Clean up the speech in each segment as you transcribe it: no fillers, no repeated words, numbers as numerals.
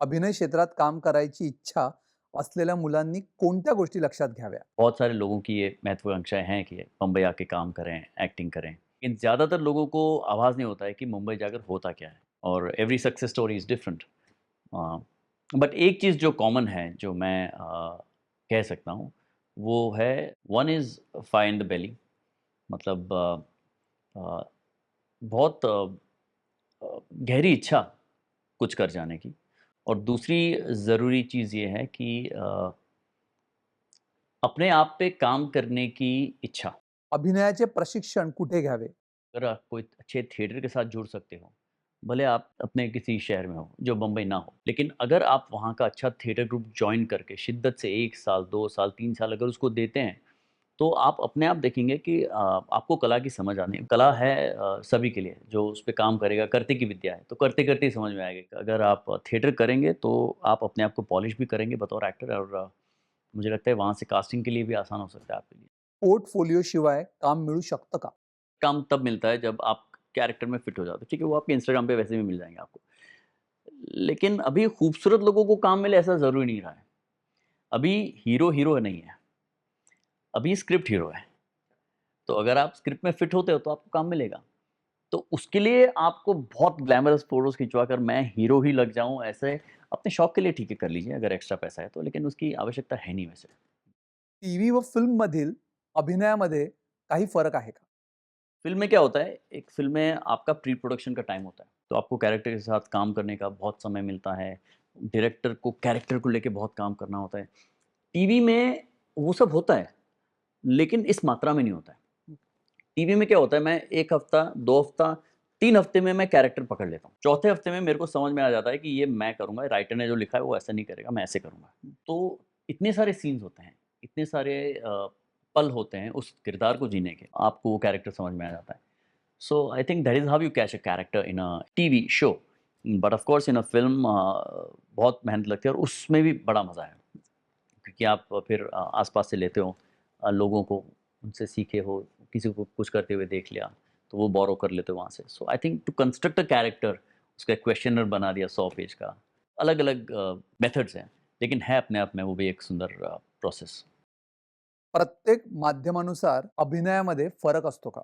अभिनय क्षेत्रात काम करायची इच्छा असलेल्या मुलांनी कोणत्या गोष्टी लक्षात घ्याव्या? बहुत सारे लोगों की ये महत्वाकांक्षाएँ हैं कि बम्बई आके काम करें, एक्टिंग करें। लेकिन ज़्यादातर लोगों को आभास नहीं होता है कि मुंबई जाकर होता क्या है और every success story is different. A, but एक चीज़ जो कॉमन है, जो मैं कह सकता हूँ, वो है one is fire in the belly. मतलब अ, बहुत गहरी इच्छा कुछ कर जाने की। और दूसरी ज़रूरी चीज़ ये है कि अपने आप पे काम करने की इच्छा। अभिनयाचे प्रशिक्षण कुठे घ्यावे? अगर आप कोई अच्छे थिएटर के साथ जुड़ सकते हो, भले आप अपने किसी शहर में हो, जो बम्बई ना हो, लेकिन अगर आप वहाँ का अच्छा थिएटर ग्रुप जॉइन करके शिद्दत से 1 साल, 2 साल, 3 साल अगर उसको देते हैं, तो आप अपने आप देखेंगे कि आपको कला की समझ आनी है। कला है सभी के लिए, जो उस पे काम करेगा, करते की विद्या है, तो करते-करते ही समझ में आएगा। कि अगर आप थिएटर करेंगे, तो आप अपने आप को पॉलिश भी करेंगे बतौर एक्टर और मुझे लगता है वहाँ से कास्टिंग के लिए भी आसान हो सकता है आपके लिए। पोर्टफोलिओ शिवाय काम मिळू शकतं का? काम तब मिलता है जब आप कैरेक्टर में फिट हो जाते हो, ठीक है? वो आपके इंस्टाग्राम पे वैसे भी मिल जाएँगे आपको। लेकिन अभी खूबसूरत लोगों को काम मिले ऐसा ज़रूरी नहीं रहा है। अभी हीरो, हीरो नहीं है, अभी स्क्रिप्ट हीरो है। तो अगर आप स्क्रिप्ट में फिट होते हो तो आपको काम मिलेगा। तो उसके लिए आपको बहुत ग्लैमरस फ़ोटोज़ खिंचवा कर मैं हीरो ही लग जाऊँ ऐसे अपने शौक के लिए ठीक है कर लीजिए अगर एक्स्ट्रा पैसा है तो, लेकिन उसकी आवश्यकता है नहीं वैसे। टीव्ही व फिल्ममधील अभिनयामध्ये काही फरक आहे का? फ़िल्म में क्या होता है, एक फ़िल्म में आपका प्री प्रोडक्शन का टाइम होता है। तो आपको कैरेक्टर के साथ काम करने का बहुत समय मिलता है। डायरेक्टर को कैरेक्टर को लेके बहुत काम करना होता है। टीवी में वो सब होता है, लेकिन इस मात्रा में नहीं होता है। टीवी में क्या होता है, मैं 1 हफ़्ता, 2 हफ़्ता, 3 हफ़्ते में मैं कैरेक्टर पकड़ लेता हूँ। चौथे हफ़्ते में मेरे को समझ में आ जाता है कि ये मैं करूँगा, राइटर ने जो लिखा है वो ऐसा नहीं करेगा, मैं ऐसे करूँगा। तो इतने सारे सीन्स होते हैं, इतने सारे पल होते हैं उस किरदार को जीने के, आपको वो कैरेक्टर समझ में आ जाता है। So I think that is how you catch a character in a TV show. But of course in a film बहुत मेहनत लगती है और उसमें भी बड़ा मज़ा है। क्योंकि आप फिर आस-पास से लेते हो लोगों को, उनसे सीखे हो, किसी को कुछ करते हुए देख लिया, तो वो बोरो कर लेते हो वहाँ से। So I think to construct a character, उसका एक क्वेश्चनर बना दिया 100 पेज का, अलग-अलग मेथड्स हैं, लेकिन है अपने आप में वो भी एक सुंदर प्रोसेस। प्रत्येक माध्यमानुसार अभिनयामध्ये फरक असतो का?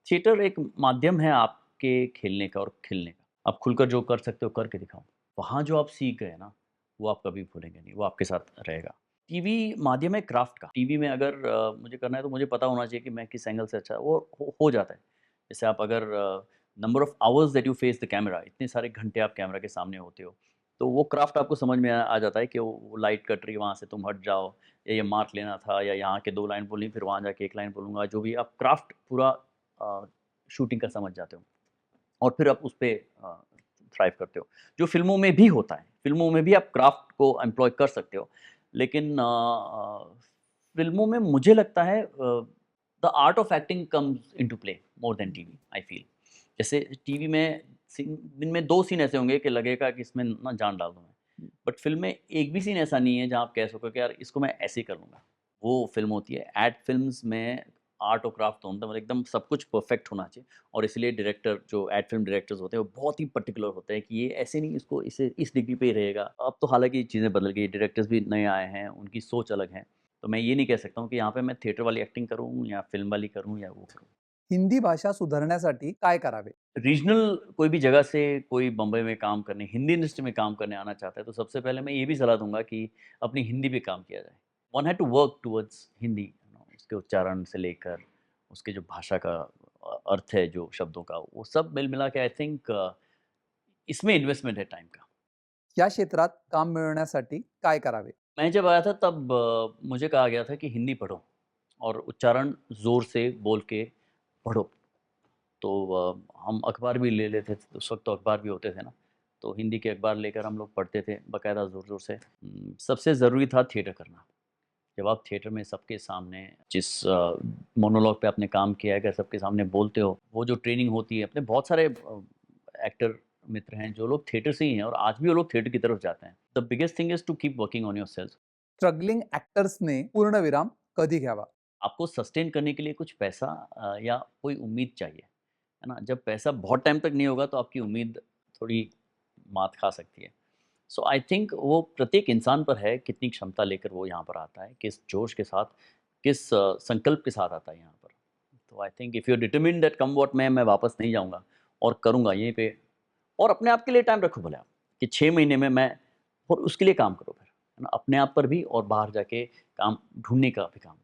थिएटर एक माध्यम है आपके खेलने का और खिलने का। आप खुलकर जो कर सकते हो करके दिखाओ। वहाँ जो आप सीख गए ना, वो आप कभी भूलेंगे नहीं, वो आपके साथ रहेगा। टीवी माध्यम है क्राफ्ट का। टीवी में अगर मुझे करना है तो मुझे पता होना चाहिए कि मैं किस एंगल से अच्छा वो हो जाता है। जैसे आप अगर number of hours that you face the camera, इतने सारे घंटे आप कैमरा के सामने होते हो, तो वो क्राफ्ट आपको समझ में आ जाता है कि वो लाइट कट रही है, वहाँ से तुम हट जाओ, या ये मार्क लेना था, या यहाँ के 2 लाइन बोलनी, फिर वहाँ जाके 1 लाइन बोलूँगा, जो भी आप क्राफ्ट पूरा शूटिंग का समझ जाते हो और फिर आप उस पे थ्राइव करते हो। जो फ़िल्मों में भी होता है, फ़िल्मों में भी आप क्राफ्ट को एम्प्लॉय कर सकते हो। लेकिन फ़िल्मों में मुझे लगता है the art of acting comes into play more than TV I feel. जैसे टीवी में सीन दिन में 2 सीन ऐसे होंगे कि लगेगा कि इसमें ना जान डाल दूँ मैं। बट फ़िल्म में एक भी सीन ऐसा नहीं है जहाँ आप कह सको कि यार इसको मैं ऐसे ही कर लूँगा। वो फ़िल्म होती है। एड फ़िल्म्स में आर्ट और क्राफ्ट होता है, मतलब एकदम सब कुछ परफ़ेक्ट होना चाहिए। और इसलिए डायरेक्टर जो एड फ़िल्म डायरेक्टर्स होते हैं, वो बहुत ही पर्टिकुलर होते हैं कि ये ऐसे नहीं, इसको इसे इस डिग्री पे ही रहेगा। अब तो हालाँकि चीज़ें बदल गई, डायरेक्टर्स भी नए आए हैं, उनकी सोच अलग है। तो मैं ये नहीं कह सकता हूँ कि यहाँ पे मैं थिएटर वाली एक्टिंग करूँ या फ़िल्म वाली करूँ या वो करूँ। हिंदी भाषा सुधारण्यासाठी काय करावे? रीजनल कोई भी जगह से कोई बम्बई में काम करने, हिंदी इंडस्ट्री में काम करने आना चाहता है, तो सबसे पहले मैं ये भी सलाह दूँगा कि अपनी हिंदी पे काम किया जाए। One had to work towards Hindi, उसके उच्चारण से लेकर उसके जो भाषा का अर्थ है जो शब्दों का, वो सब मिल-मिला के आई थिंक इसमें इन्वेस्टमेंट है टाइम का। या क्षेत्रात काम मिळवण्यासाठी काय करावे? मैं जब आया था तब मुझे कहा गया था कि हिंदी पढ़ो और उच्चारण ज़ोर से बोल के पढ़ो। तो हम अखबार भी ले लेते थे, उस वक़्त तो अखबार भी होते थे ना, तो हिंदी के अखबार लेकर हम लोग पढ़ते थे बाकायदा ज़ोर-ज़ोर से। सबसे ज़रूरी था थिएटर करना। जब आप थिएटर में सबके सामने जिस मोनोलॉग पे आपने काम किया है, अगर सबके सामने बोलते हो, वो जो ट्रेनिंग होती है, अपने बहुत सारे एक्टर मित्र हैं, जो लोग थिएटर से ही हैं और आज भी वो लोग थिएटर की तरफ जाते हैं। The biggest thing is to keep working on yourself. Struggling ॲक्टर्सने पूर्णविराम कधी घ्यावा? आपको सस्टेन करने के लिए कुछ पैसा या कोई उम्मीद चाहिए, है ना? जब पैसा बहुत टाइम तक नहीं होगा तो आपकी उम्मीद थोड़ी मात खा सकती है। सो आई थिंक वो प्रत्येक इंसान पर है कितनी क्षमता लेकर वो यहाँ पर आता है, किस जोश के साथ, किस संकल्प के साथ आता है यहाँ पर। तो I think if you are determined that come what मैं वापस नहीं जाऊँगा और करूँगा यहीं पे। और अपने आप के लिए टाइम रखो भले आप, कि 6 महीने में मैं, और उसके लिए काम करो फिर, है ना? अपने आप पर भी और बाहर जाके काम ढूँढने का भी काम।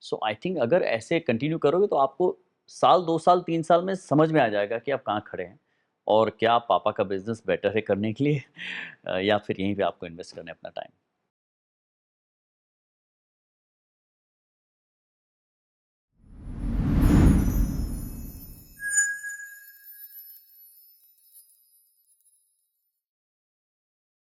सो आई थिंक अगर ऐसे कंटिन्यू करोगे तो आपको साल, 2 साल, 3 साल में समझ में आ जाएगा कि आप कहाँ खड़े हैं और क्या पापा का बिज़नेस बेटर है करने के लिए या फिर यहीं पे आपको इन्वेस्ट करना है अपना टाइम।